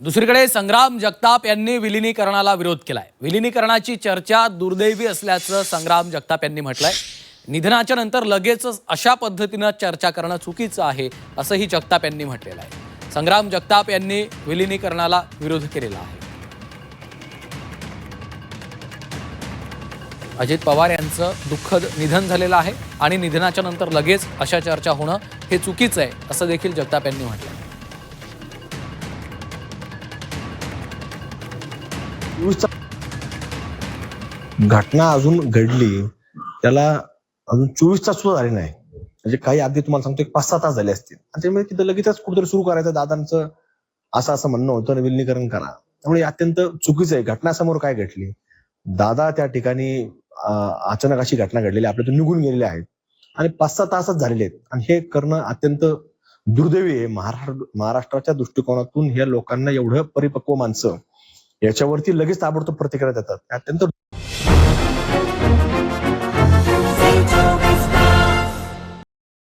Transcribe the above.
दुसरीकडे संग्राम जगताप यांनी विलिनीकरणाला विरोध केलाय. विलिनीकरणाची चर्चा दुर्दैवी असल्याचं संग्राम जगताप यांनी म्हटलंय. निधनाच्या नंतर लगेचच अशा पद्धतीनं चर्चा करणं चुकीचं आहे असंही जगताप यांनी म्हटलेलं आहे. संग्राम जगताप यांनी विलिनीकरणाला विरोध केलेला आहे. अजित पवार यांचं दुःखद निधन झालेलं आहे आणि निधनाच्या नंतर लगेच अशा चर्चा होणं हे चुकीचं आहे असं देखील जगताप यांनी म्हटलं. घटना अजून घडली त्याला अजून 24 तास सुद्धा झाले नाही. म्हणजे काही आधी तुम्हाला सांगतो 5-6 तास झाले असतील आणि त्यामुळे तिथं लगेचच कुठेतरी सुरू करायचं. दादांचं असं म्हणणं होतं विलिनीकरण करा. त्यामुळे अत्यंत चुकीचं आहे. घटना समोर काय घडली, दादा त्या ठिकाणी अचानक अशी घटना घडलेली आपल्यातून निघून गेलेले आहेत आणि 5-6 तासच झालेले आहेत आणि हे करणं अत्यंत दुर्दैवी आहे. महाराष्ट्राच्या दृष्टिकोनातून ह्या लोकांना एवढं परिपक्व माणसं याच्यावरती लगेच ताबडतोब प्रतिक्रिया देतात, अत्यंत